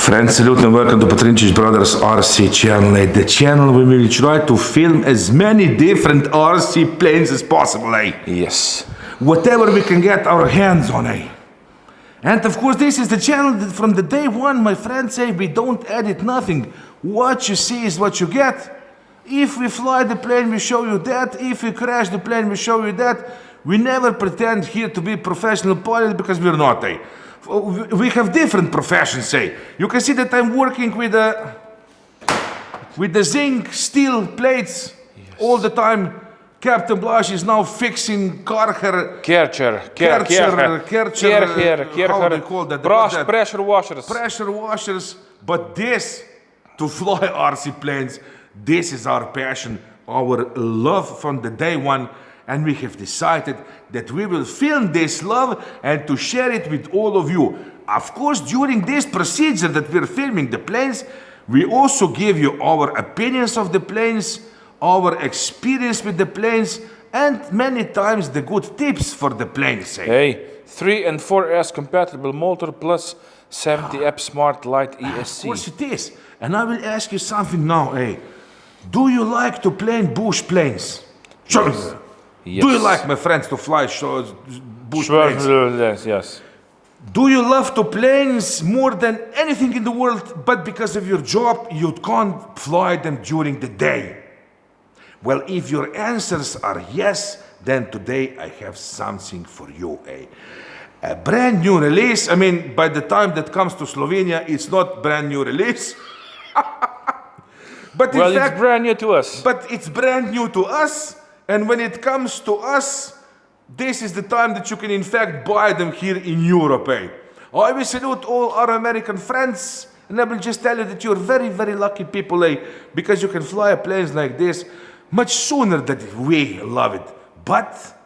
Friends, salute and welcome to Petrincic Brothers RC channel. At the channel we will try to film as many different RC planes as possible, eh? Yes. Whatever we can get our hands on, eh? And of course this is the channel that from the day one, my friends say, we don't edit nothing. What you see is what you get. If we fly the plane, we show you that. If we crash the plane, we show you that. We never pretend here to be professional pilots because we're not, eh? We have different professions, say. You can see that I'm working with the zinc steel plates all the time. Captain Blaž is now fixing Kercher, how do you call that? Pressure washers. Pressure washers. But this, to fly RC planes, this is our passion, our love from the day one. And we have decided that we will film this love and to share it with all of you. Of course, during this procedure that we're filming the planes, we also give you our opinions of the planes, our experience with the planes, and many times the good tips for the planes. Hey, 3 and 4S compatible motor plus 70 app smart light ESC. Of course it is. And I will ask you something now, hey. Do you like to plane bush planes? Yes. Yes. Do you like, my friends, to fly bush planes? Yes. Do you love to planes more than anything in the world, but because of your job, you can't fly them during the day? Well, if your answers are yes, then today I have something for you, eh? A brand new release. I mean, by the time that comes to Slovenia, it's not brand new release. But well, in fact, it's brand new to us. But it's brand new to us. And when it comes to us, this is the time that you can in fact buy them here in Europe, eh? I will salute all our American friends, and I will just tell you that you're very, very lucky people, eh? Because you can fly planes like this much sooner than we love it. But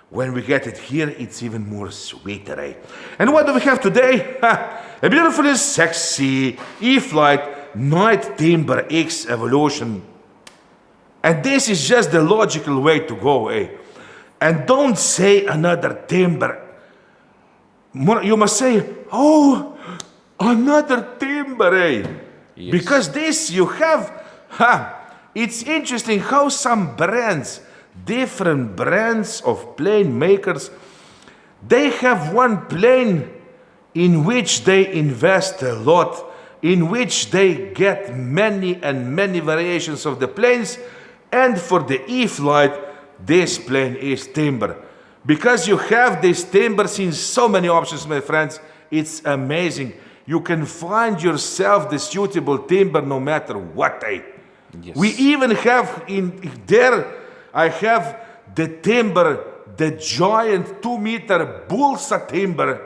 when we get it here, it's even more sweeter, eh? And what do we have today? A beautiful, sexy E-flite Night Timber X Evolution. And this is just the logical way to go, eh? And don't say another timber. You must say, oh, another timber, eh? Yes. Because this you have, it's interesting how some brands, different brands of plane makers, they have one plane in which they invest a lot, in which they get many and many variations of the planes. And for the E-flite, this plane is timber. Because you have this timbers in so many options, my friends, it's amazing. You can find yourself the suitable timber no matter what, eh? Yes. We even have in there, I have the timber, the giant 2-meter Bulsa timber,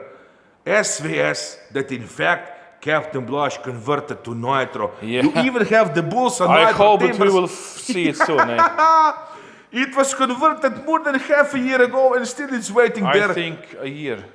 SVS, that in fact, Captain Blaž converted to nitro. Yeah. You even have the Bulsa nitro. I hope we will see it soon, eh? It was converted more than half a year ago and still it's waiting there. I think a year.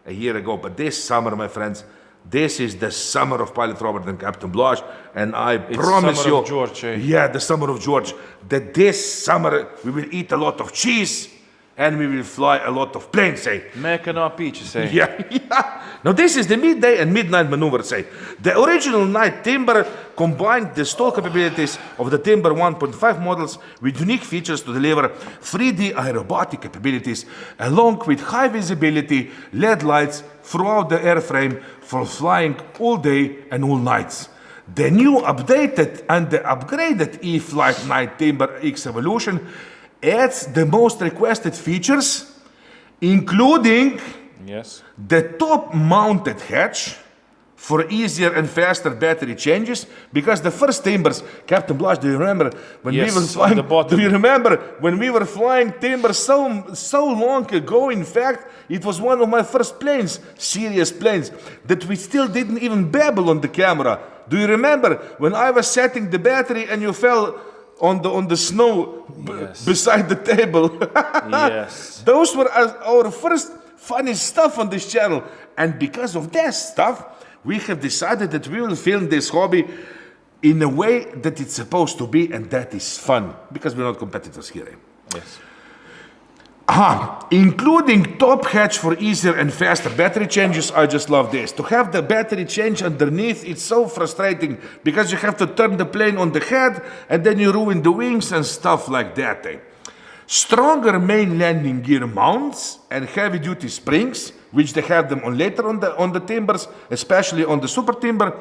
A year ago. But this summer, my friends, this is the summer of Pilot Robert and Captain Blaž. And I promise you, of George, eh? Yeah, the summer of George, that this summer we will eat a lot of cheese and we will fly a lot of planes, eh? Making our peaches, eh? Yeah. Now this is the midday and midnight maneuver, say. The original night timber combined the STOL capabilities of the timber 1.5 models with unique features to deliver 3D aerobatic capabilities along with high visibility LED lights throughout the airframe for flying all day and all nights. The new updated and the upgraded E-flite Night Timber X Evolution adds the most requested features, including the top-mounted hatch for easier and faster battery changes. Because the first timbers, Captain Blaž, do you remember when we were flying? Do you remember when we were flying timbers so long ago? In fact, it was one of my first planes, serious planes, that we still didn't even babble on the camera. Do you remember when I was setting the battery and you fell on the snow beside the table? Yes. Those were our first funny stuff on this channel. And because of that stuff, we have decided that we will film this hobby in a way that it's supposed to be, and that is fun. Because we're not competitors here. Yes. Including top hatch for easier and faster battery changes. I just love this. To have the battery change underneath, it's so frustrating because you have to turn the plane on the head and then you ruin the wings and stuff like that. Stronger main landing gear mounts and heavy duty springs, which they have them on later on the timbers, especially on the super timber.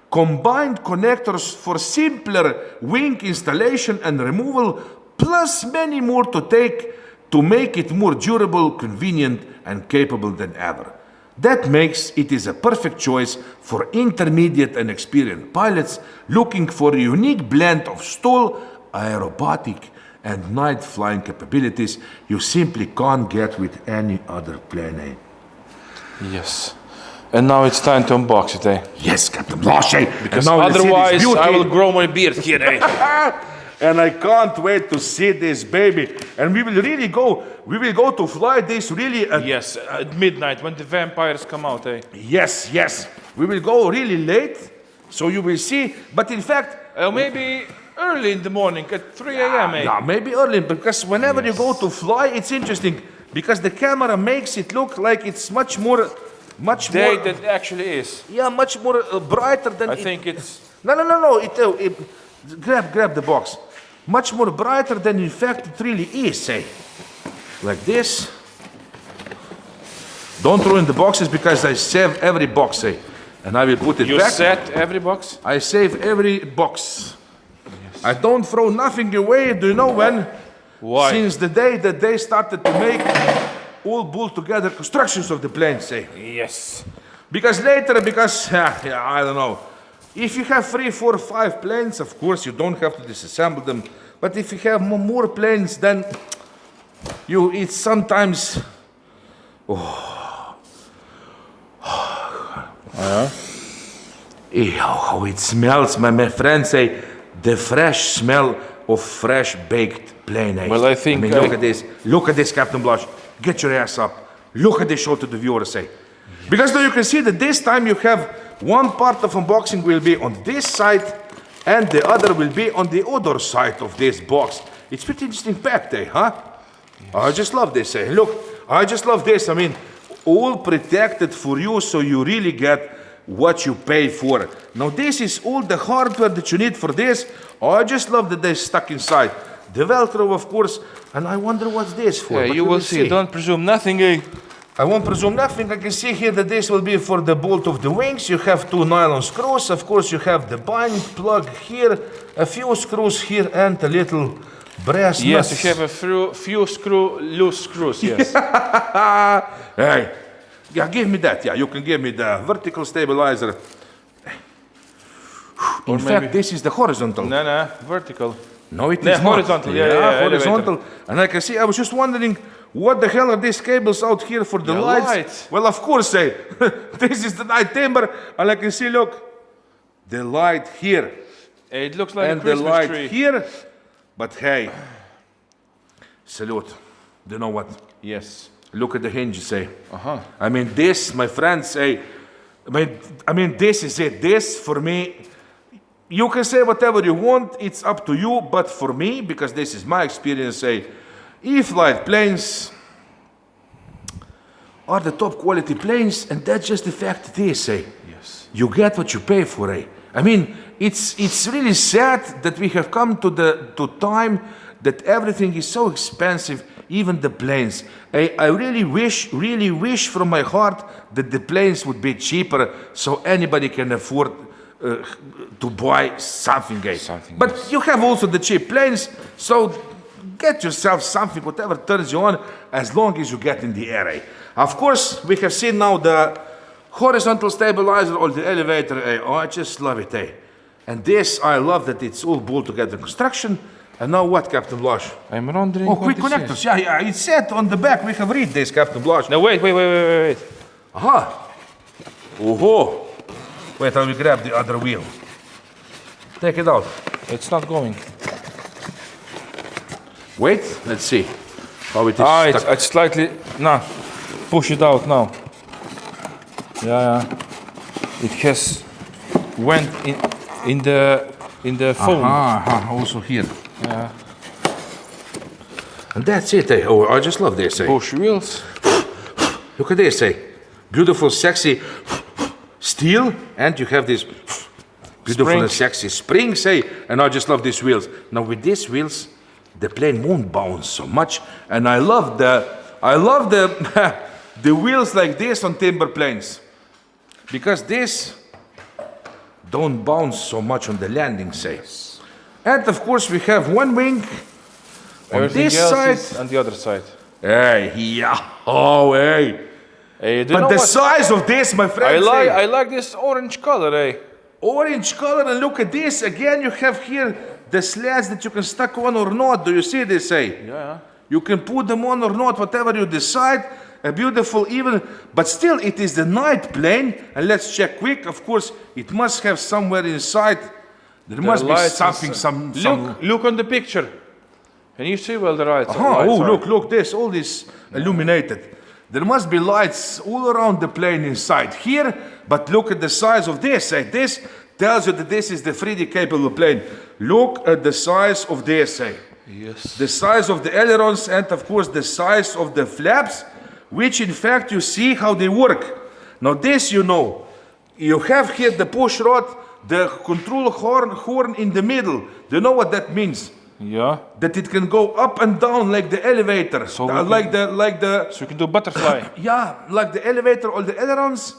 Combined connectors for simpler wing installation and removal, plus many more to take to make it more durable, convenient, and capable than ever. That makes it is a perfect choice for intermediate and experienced pilots looking for a unique blend of STOL, aerobatic, and night flying capabilities you simply can't get with any other plane. Yes. And now it's time to unbox it, Yes, Captain Blanche. Because otherwise I will grow my beard here, And I can't wait to see this baby. And we will go to fly this really yes, at midnight when the vampires come out, Yes. We will go really late, so you will see. But in fact, maybe early in the morning at 3 a.m. Yeah, maybe early, because whenever you go to fly, it's interesting because the camera makes it look like it's much more day that actually is. Yeah, much more brighter than I think it's. No. Grab the box. Much more brighter than in fact it really is. Like this. Don't ruin the boxes because I save every box. And I will put it back. You set every box? I save every box. Yes. I don't throw nothing away. Do you know when? Why? Since the day that they started to make all bolt together constructions of the planes. Yes. Because later, I don't know. If you have 3, 4, 5 planes, of course you don't have to disassemble them. But if you have more planes, then it's sometimes. How it smells, my friends say, the fresh smell of fresh baked plane. Well, I think. Look at this. Look at this, Captain Blush. Get your ass up. Look at this, show to the viewers. Because now you can see that this time you have one part of unboxing will be on this side and the other will be on the other side of this box. It's pretty interesting packed, huh? Yes. I just love this. Look, I just love this. I mean, all protected for you, so you really get what you pay for. Now this is all the hardware that you need for this. I just love that they're stuck inside. The Velcro, of course, and I wonder what's this for. Yeah, you will see. Don't presume nothing, I won't presume nothing. I can see here that this will be for the bolt of the wings. You have 2 nylon screws. Of course, you have the bind plug here, a few screws here, and a little brass nut. Yes, you have a few loose screws, yes. Hey, yeah, give me that. Yeah, you can give me the vertical stabilizer. In fact, this is the horizontal. No, vertical. No, it is not. Horizontal, yeah, horizontal. Elevator. And I can see, I was just wondering, what the hell are these cables out here for the lights? Well, of course, this is the night timber, and I can see, look, the light here. It looks like and a Christmas the light tree. Here. But hey, salute. Do you know what? Yes. Look at the hinges, I mean, this, my friends, I mean, this is it. This, for me, you can say whatever you want. It's up to you. But for me, because this is my experience, E-flite planes are the top quality planes, and that's just the fact it is. Yes. You get what you pay for. I mean, it's really sad that we have come to time that everything is so expensive, even the planes. I really wish from my heart that the planes would be cheaper so anybody can afford to buy something. But you have also the cheap planes, so get yourself something, whatever turns you on, as long as you get in the air. Of course, we have seen now the horizontal stabilizer or the elevator. Oh, I just love it. And this, I love that it's all bolt together construction. And now what, Captain Blush? I'm wondering. Oh, quick connectors. Yeah, it said on the back. We have read this, Captain Blush. No, wait. Aha. Oh. Wait, I will grab the other wheel. Take it out. It's not going. Wait, let's see how it is. It's slightly. No, push it out now. Yeah. It has went in the foam. Also here. Yeah. And that's it, eh? Oh, I just love this, eh? Bush wheels. Look at this, eh? Beautiful, sexy steel, and you have this beautiful and sexy springs, eh? And I just love these wheels. Now with these wheels, the plane won't bounce so much, and I love the the wheels like this on timber planes, because this don't bounce so much on the landing, say. And of course we have one wing on this side and the other side. Hey, yeah, oh, hey. Hey, But the size of this, my friend. I like this orange color, eh? Orange color, and look at this again. You have here the slats that you can stuck on or not. Do you see this, eh? Yeah. You can put them on or not, whatever you decide. A beautiful even, but still it is the night plane. And let's check quick. Of course, it must have somewhere inside. There must be something, some. Look on the picture. Can you see well the lights? Oh, look, this, all this illuminated. There must be lights all around the plane inside here, but look at the size of this. Eh? This tells you that this is the 3D capable plane. Look at the size of this. Eh? Yes. The size of the ailerons and of course the size of the flaps, which in fact you see how they work. Now this you know. You have here the push rod, the control horn in the middle. Do you know what that means? Yeah. That it can go up and down like the elevator. So so you can do butterfly. Yeah, like the elevator or the ailerons.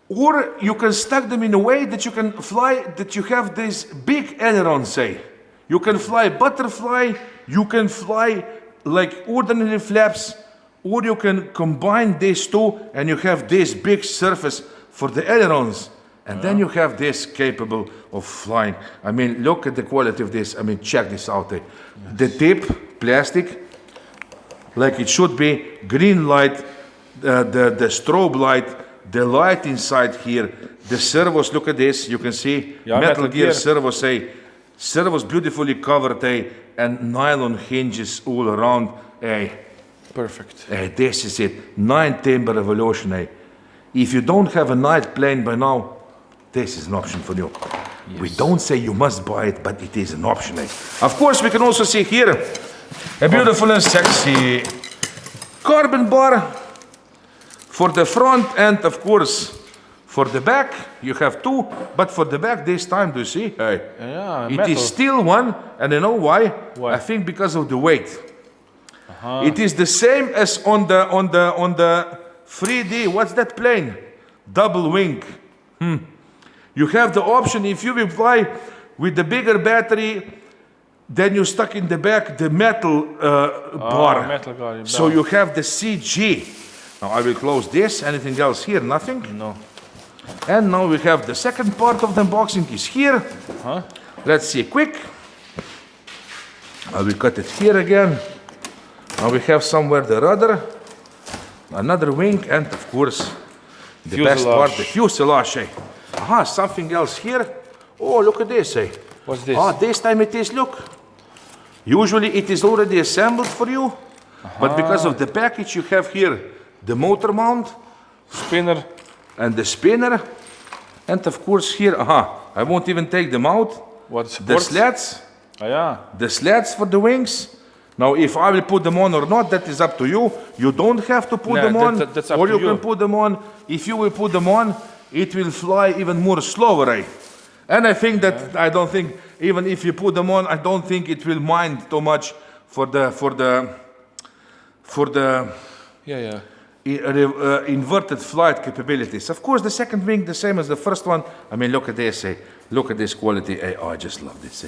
Or you can stack them in a way that you can fly, that you have this big ailerons, say. You can fly butterfly, you can fly like ordinary flaps, or you can combine these two and you have this big surface for the ailerons. And then you have this capable of flying. I mean, look at the quality of this. I mean, check this out. Yes. The tip, plastic, like it should be, green light, the strobe light, the light inside here, the servos, look at this, you can see, metal gear servos, servos beautifully covered, and nylon hinges all around. Perfect. This is it, 9 timber revolution. If you don't have a night plane by now, this is an option for you. Yes. We don't say you must buy it, but it is an option. Of course, we can also see here a beautiful and sexy carbon bar for the front and, of course, for the back. You have two, but for the back this time, do you see? Yeah, it is still one, and you know why? Why? I think because of the weight. It is the same as on the 3D. What's that plane? Double wing. You have the option, if you will fly with the bigger battery, then you stuck in the back the metal bar. Metal bar. So you have the CG. Now I will close this. Anything else here? Nothing? No. And now we have the second part of the unboxing is here. Let's see quick. I will cut it here again. Now we have somewhere the rudder, another wing, and of course the best part, the fuselage. Something else here. Oh, look at this. What's this? This time it is, look. Usually it is already assembled for you, but because of the package you have here the motor mount, spinner, and the spinner, and of course here, I won't even take them out. What's the slats? The slats for the wings. Now, if I will put them on or not, that is up to you. You don't have to put them on, that's up or to you can put them on. If you will put them on, it will fly even more slower. And I think that, I don't think, even if you put them on, I don't think it will mind too much for the inverted flight capabilities. Of course, the second wing, the same as the first one. I mean, look at this, look at this quality. I just love this.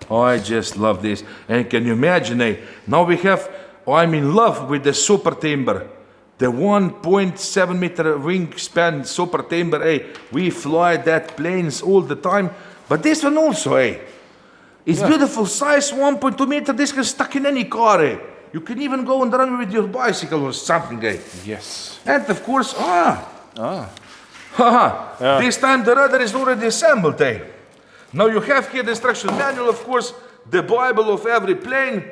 I just love this. And can you imagine, now we have, I'm in love with the super timber. The 1.7 meter wingspan super timber, we fly that planes all the time. But this one also, it's beautiful size, 1.2 meter. This can stuck in any car, You can even go on the runway with your bicycle or something, Yes. And of course, this time the rudder is already assembled, Now you have here the instruction manual, of course, the Bible of every plane.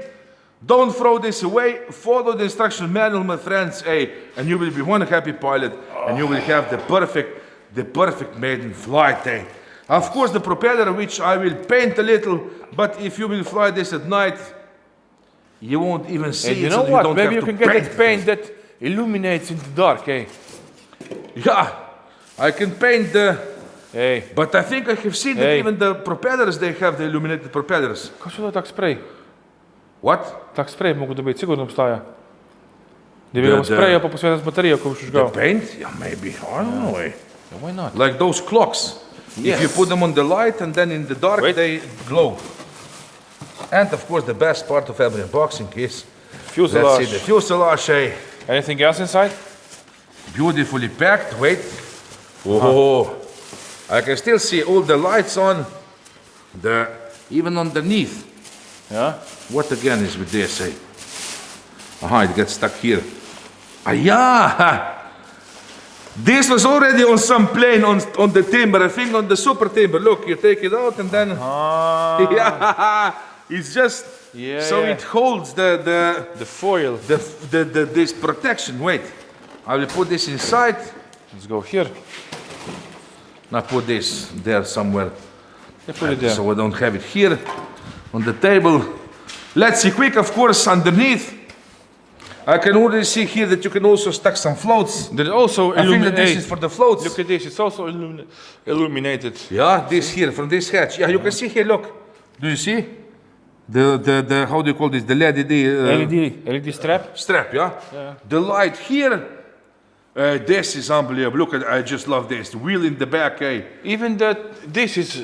Don't throw this away. Follow the instruction manual, my friends, and you will be one happy pilot, and you will have the perfect maiden flight, Of course, the propeller, which I will paint a little, but if you will fly this at night, You won't even see And you it, know so what? don't Maybe have you to can get paint that paint that illuminates in the dark, eh? Yeah, I can paint the... Hey. But I think I have seen that even the propellers, they have the illuminated propellers. Kako se to tak sprej? What? Tak sprej mogu dobiti, sigurno obstaja. Da bi ga sprejel pa posvetil z baterijo, ko boš The žgal. paint? Yeah, maybe. I don't know. Yeah, why not? Like those clocks. Yes. If you put them on the light and then in the dark, they glow. And of course, the best part of every unboxing is, let's see, Fuselage. the fuselage. Anything else inside? Beautifully packed. Wait. Oh, I can still see all the lights on. Even underneath. Yeah? What again is with this? Aha, it gets stuck here. Ah, yeah. This was already on some plane on the timber. I think on the super timber. Look, you take it out and then. Yeah, it's just so it holds the foil. this protection. Wait, I will put this inside. Let's go here. Now put this there somewhere. Yeah, put it there. So I don't have it here on the table. Let's see quick, of course, underneath. I can already see here that you can also stack some floats. There also I think that this is for the floats. Look at this, it's also illuminated. Yeah, this here, from this hatch. Yeah, you can see here, look. Do you see? The how do you call this? The LED strap? strap, yeah? The light here. This is unbelievable. Look at, I just love this. The wheel in the back, eh? Even this is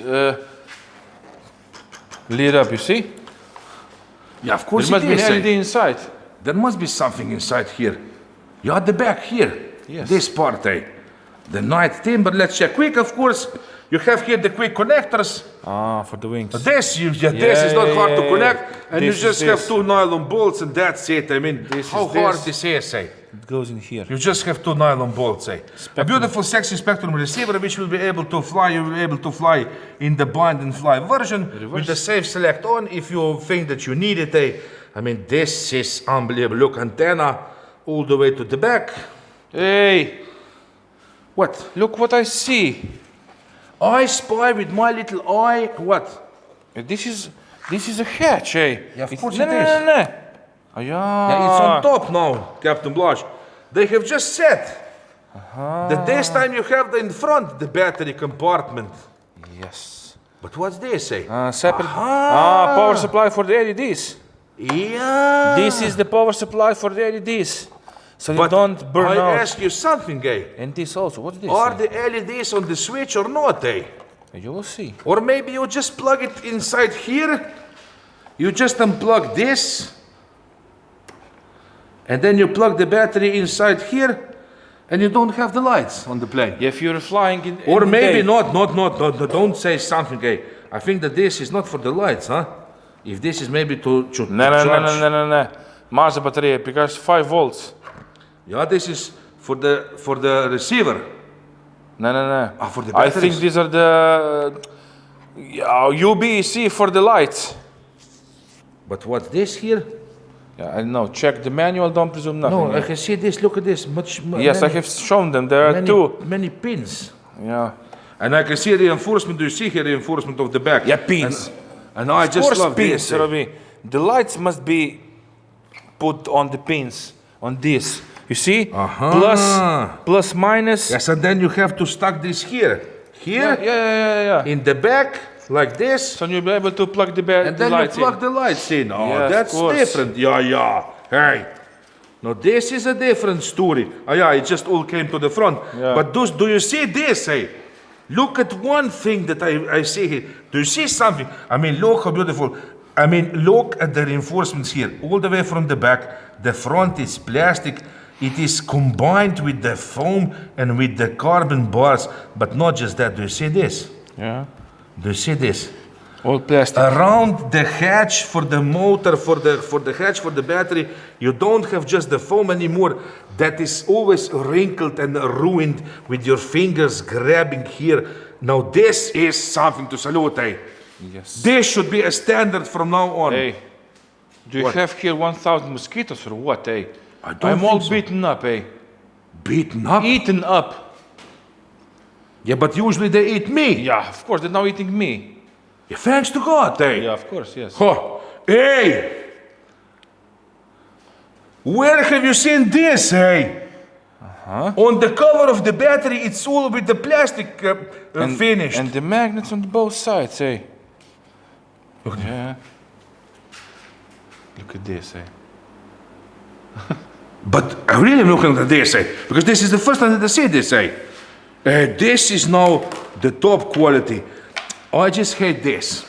lit up, you see? Yeah, of course There must it be is, an LED inside. There must be something inside here. Yeah, the back here. Yes. This part, eh? The night timber. Let's check quick, of course. You have here the quick connectors. Ah, for the wings. This is not hard to connect. And This you just is have this. 2 nylon bolts and that's it. I mean, how hard this is, eh? It goes in here. You just have 2 nylon bolts, eh? A beautiful sexy Spectrum receiver which will be able to fly. You will be able to fly in the bind and fly version with the safe select on if you think that you need it, eh? I mean, this is unbelievable. Look, antenna all the way to the back. Hey, What? look what I see. I spy with my little eye. What? This is a hatch, eh? Yeah, of It's- course no, it no, is. No, no, no. Oh, yeah. Yeah, it's on top now, Captain Blush. They have just said that this time you have in front the battery compartment. Yes. But what's this, eh? Separate. Aha. Power supply for the LEDs. Yeah. This is the power supply for the LEDs. So you But don't burn I out. ask you something, eh? And this also. What's this? Are the LEDs on the switch or not, eh? You will see. Or maybe you just plug it inside here. You just unplug this. And then you plug the battery inside here. And you don't have the lights on the plane. If you're flying in Or the maybe day. not, don't say something, eh? I think that this is not for the lights, huh? If this is maybe to No, charge. no. Maza battery because 5 volts. Yeah, this is for the receiver. No. Ah, for the I batteries. think these are the UBC for the lights. But what's this here? Yeah, I know. Check the manual. Don't presume nothing. No, I can see this. Look at this. Yes, I have shown them. There are two. Many pins. Yeah. And I can see reinforcement. Do you see here reinforcement of the back? Yeah, pins. And I Of just course, love pins, this. Robbie. The lights must be put on the pins on this. You see? Plus minus. Yes, and then you have to stack this here. Here, Yeah. in the back, like this. So you'll be able to plug the And then you lights plug in. the lights in. Oh, Yes, that's of course. different. Yeah. Hey. Now this is a different story. Oh, yeah, it just all came to the front. Yeah. But do you see this? Hey? Look at one thing that I see here. Do you see something? I mean, look how beautiful. I mean, look at the reinforcements here. All the way from the back. The front is plastic. It is combined with the foam and with the carbon bars. But not just that. Do you see this? Yeah. Do you see this? All plastic. Around the hatch for the motor, for the hatch for the battery, you don't have just the foam anymore. That is always wrinkled and ruined with your fingers grabbing here. Now this is something to salute, eh? Yes. This should be a standard from now on. Hey, do you What? have here 1,000 mosquitoes or what, eh? I don't I'm all think so. beaten up, eh? Beaten up? Eaten up. Yeah, but usually they eat me. Yeah, of course, they're now eating me. Yeah, thanks to God, eh? Yeah, of course, yes. Huh. Hey! Where have you seen this, hey? On the cover of the battery, it's all with the plastic finished. And the magnets on both sides, hey. Yeah. Look at this, eh? But I really am looking at this, eh? Because this is the first time that I see this, eh? This is now the top quality. I just hate this.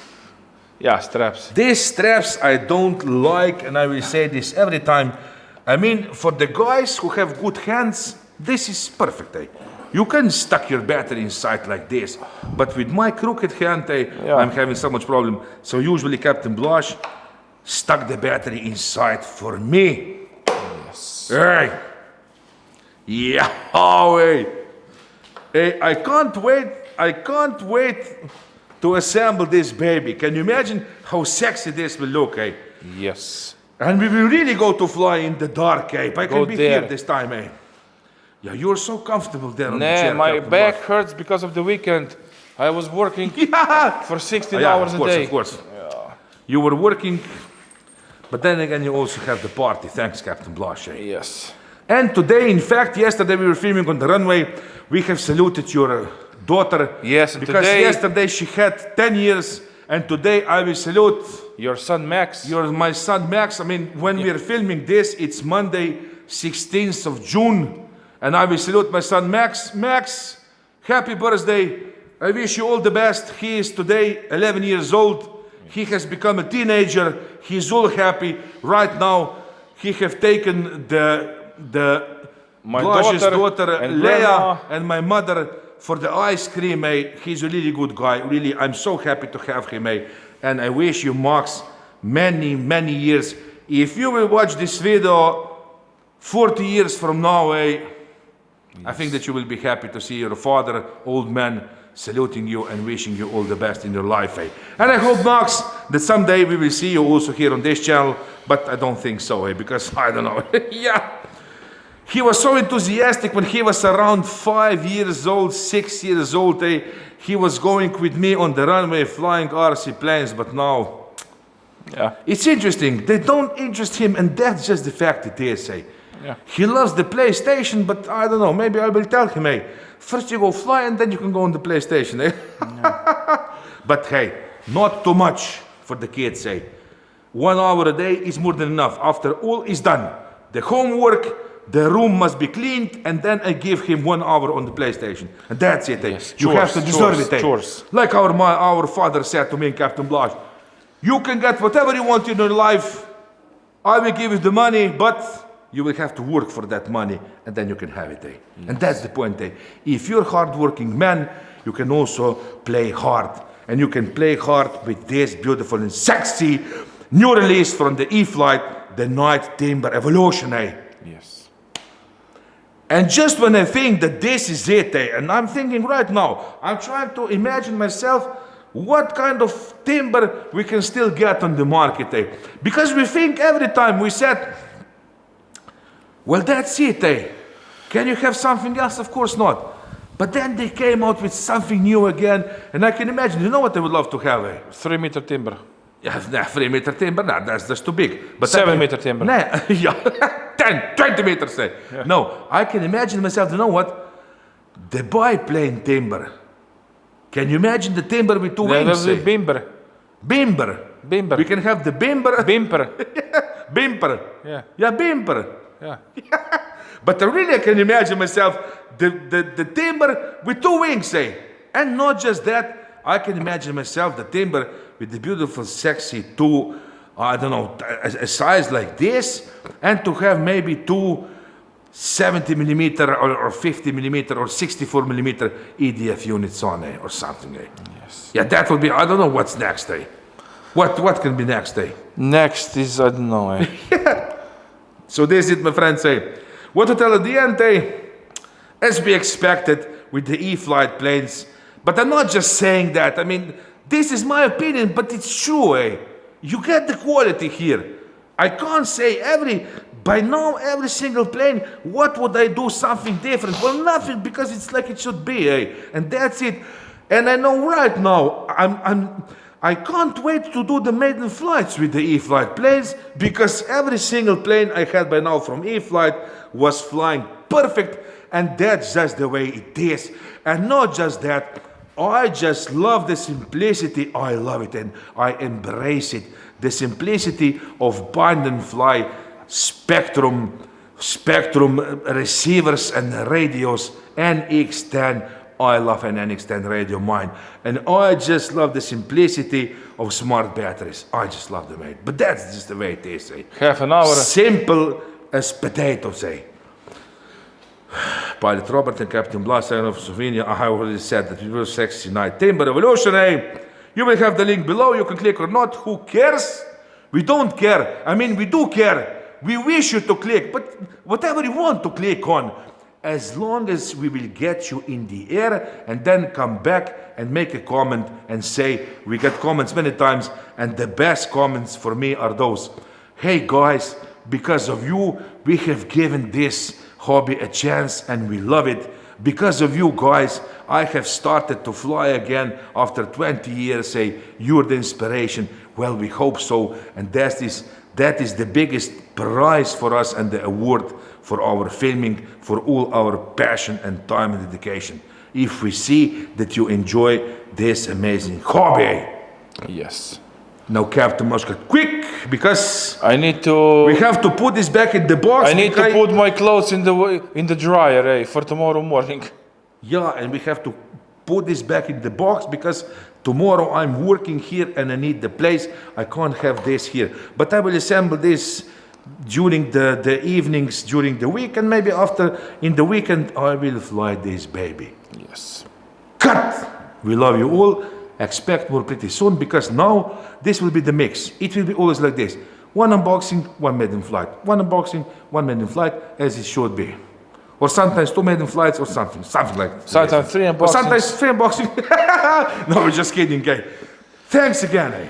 Yeah, straps. These straps I don't like, and I will say this every time. I mean, for the guys who have good hands, this is perfect, eh? You can stuck your battery inside like this, but with my crooked hand, I'm having so much problem. So usually Captain Blush stuck the battery inside for me. Yes. Hey. Yeah, oh, hey. Hey, I can't wait to assemble this baby. Can you imagine how sexy this will look, eh? Yes. And we will really go to fly in the dark, eh? I can be there. here this time, eh? Yeah, you're so comfortable there on the chair. My Captain back Blush. hurts because of the weekend. I was working for 16 Yeah, hours of course, a day. Of course. You were working, but then again you also have the party. Thanks, Captain Blush, eh? Yes. And today, in fact, yesterday we were filming on the runway. We have saluted your daughter. Yes, and because today, yesterday she had 10 years, and today I will salute your son Max. my son Max. I mean, when we are filming this, it's Monday, 16th of June, and I will salute my son Max. Max, happy birthday. I wish you all the best. He is today 11 years old. He has become a teenager. He's all happy. Right now, he have taken my daughter and Leah, grandma. and my mother for the ice cream. He's a really good guy. Really, I'm so happy to have him. And I wish you, Max, many, many years. If you will watch this video 40 years from now, I think that you will be happy to see your father, old man, saluting you and wishing you all the best in your life. And I hope, Max, that someday we will see you also here on this channel, but I don't think so, because I don't know. Yeah. He was so enthusiastic when he was around 5 years old, 6 years old. He was going with me on the runway flying RC planes, but now it's interesting. They don't interest him, and that's just the fact it is. Yeah. He loves the PlayStation, but I don't know, maybe I will tell him, first you go fly and then you can go on the PlayStation. But hey, not too much for the kids. 1 hour a day is more than enough. After all is done, the homework, the room must be cleaned, and then I give him 1 hour on the PlayStation. And that's it. Yes, you have to deserve it. Chores. Like our father said to me in Captain Blush, you can get whatever you want in your life. I will give you the money, but you will have to work for that money, and then you can have it. Yes. And that's the point. If you're a hard-working man, you can also play hard. And you can play hard with this beautiful and sexy new release from the E-flite, the Night Timber Evolution. Yes. And just when I think that this is it, and I'm thinking right now, I'm trying to imagine myself what kind of timber we can still get on the market. Because we think every time we said, well, that's it. Can you have something else? Of course not. But then they came out with something new again, and I can imagine, you know what I would love to have? 3 meter timber. Yeah, 3 meter timber, no, that's too big. But 7 meter timber. No, yeah, 10, 20 meters. Yeah. No, I can imagine myself, you know what? The biplane timber. Can you imagine the timber with two wings? The bimber. Bimber. Bimber. We can have the bimber. Bimper. Bimper. Yeah. Yeah, bimper. Yeah. But really I can imagine myself the timber with two wings, and not just that, I can imagine myself the timber with the beautiful sexy two, I don't know, a size like this, and to have maybe two 70 millimeter or 50 millimeter or 64 millimeter EDF units on or something. Yes. Yeah, that would be, I don't know what's next. What can be next? Next is, I don't know. So this is it, my friends. What to tell at the end, as we expected with the E-flite planes. But I'm not just saying that. I mean, this is my opinion, but it's true. You get the quality here. I can't say by now every single plane, what would I do something different? Well, nothing, because it's like it should be. And that's it. And I know right now, I can't wait to do the maiden flights with the E-flite planes, because every single plane I had by now from E-flite was flying perfect, and that's just the way it is. And not just that, I just love the simplicity. I love it and I embrace it. The simplicity of bind and fly spectrum receivers and radios, NX10. I love an NX10 radio mine, and I just love the simplicity of smart batteries. I just love them, mate. But that's just the way it is, eh? Half an hour. Simple as potatoes, eh? Pilot Robert and Captain Blas of Slovenia. I already said that it was sexy night. Timber Revolution, eh? You will have the link below. You can click or not. Who cares? We don't care. I mean, we do care. We wish you to click, but whatever you want to click on, as long as we will get you in the air and then come back and make a comment and say, we get comments many times, and the best comments for me are those, hey guys, because of you, we have given this hobby a chance and we love it. Because of you guys, I have started to fly again after 20 years, say, you're the inspiration. Well, we hope so, and that is the biggest prize for us and the award for our filming, for all our passion and time and dedication. If we see that you enjoy this amazing hobby. Yes. Now, Captain Muscat, quick, because I need to. we have to put this back in the box. I need to put my clothes in the dryer, eh, for tomorrow morning. Yeah, and we have to put this back in the box because tomorrow I'm working here and I need the place. I can't have this here. But I will assemble this during the evenings, during the week, and maybe after in the weekend I will fly this baby. Yes. Cut! We love you all. Expect more pretty soon, because now this will be the mix. It will be always like this. One unboxing, one maiden flight. One unboxing, one maiden flight, as it should be. Or sometimes two maiden flights or something like that. Sometimes three unboxings. Or sometimes three unboxing. No, we're just kidding, okay? Thanks again, eh?